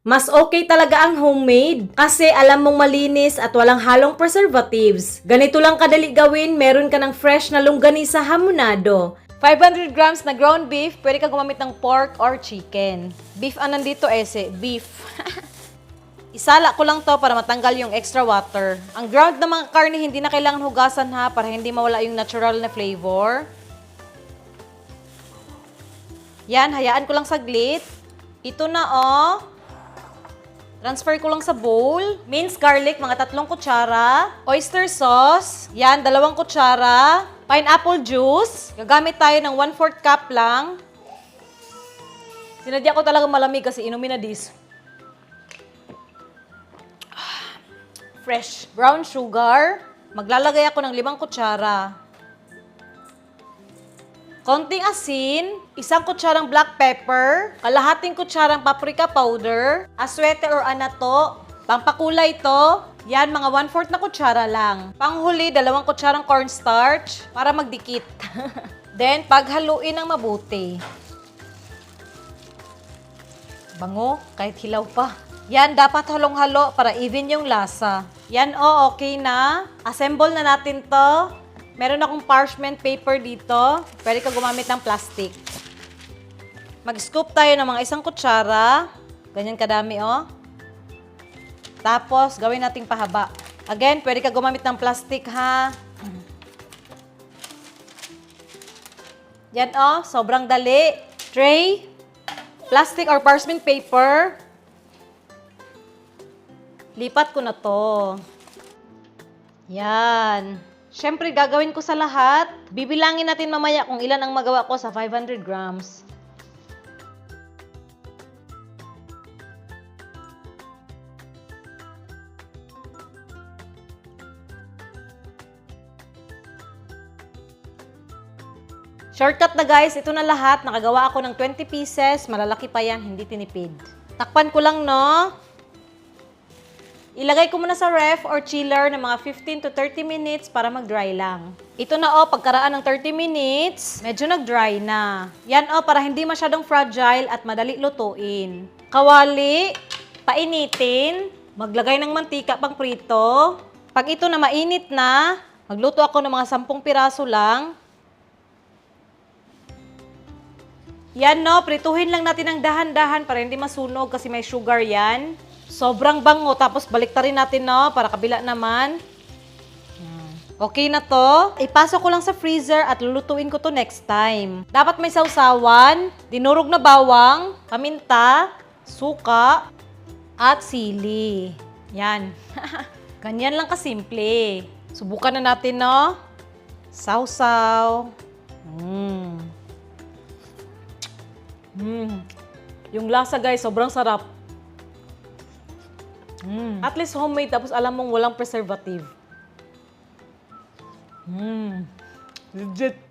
Mas okay talaga ang homemade kasi alam mong malinis at walang halong preservatives. Ganito lang kadali gawin, meron ka ng fresh na longganisa hamonado. 500 grams na ground beef, pwede ka gumamit ng pork or chicken. Beef ang nandito beef. Isala ko lang to para matanggal yung extra water. Ang ground na mga karne hindi na kailangan hugasan ha para hindi mawala yung natural na flavor. Yan, hayaan ko lang saglit. Ito na Transfer ko lang sa bowl. Minced garlic, mga 3 kutsara. Oyster sauce. Yan, 2 kutsara. Pineapple juice. Gagamit tayo ng 1/4 cup lang. Sinadya ko talaga malamig kasi inumin na this. Fresh. Brown sugar. Maglalagay ako ng 5 kutsara. Konting asin, 1 kutsarang black pepper, kalahating kutsarang paprika powder, aswete or anato, pampakulay to, yan mga 1/4 na kutsara lang. Panghuli, 2 kutsarang cornstarch para magdikit. Then, paghaluin ng mabuti. Bango, kahit hilaw pa. Yan, dapat halong-halo para even yung lasa. Yan okay na. Assemble na natin to. Meron akong parchment paper dito. Pwede ka gumamit ng plastic. Mag-scoop tayo ng mga 1 kutsara. Ganyan kadami, Tapos, gawin nating pahaba. Again, pwede ka gumamit ng plastic, ha? Yan, sobrang dali. Tray, plastic or parchment paper. Lipat ko na to. Yan. Siyempre, gagawin ko sa lahat. Bibilangin natin mamaya kung ilan ang magawa ko sa 500 grams. Shortcut na guys, ito na lahat. Nakagawa ako ng 20 pieces. Malalaki pa yan, hindi tinipid. Takpan ko lang, no? Ilagay ko muna sa ref or chiller ng mga 15 to 30 minutes para mag-dry lang. Ito na pagkaraan ng 30 minutes, medyo nag-dry na. Yan para hindi masyadong fragile at madali lutuin. Kawali, painitin, maglagay ng mantika pang prito. Pag ito na mainit na, magluto ako ng mga 10 piraso lang. Yan prituhin lang natin ng dahan-dahan para hindi masunog kasi may sugar yan. Sobrang bango, tapos baliktarin natin, para kabila naman. Okay na to. Ipasok ko lang sa freezer at lulutuin ko to next time. Dapat may sausawan, dinurog na bawang, paminta, suka, at sili. Yan. Ganyan lang kasimple. Subukan na natin, Sausaw. Yung lasa, guys, sobrang sarap. At least homemade, tapos alam mong walang preservative. Legit.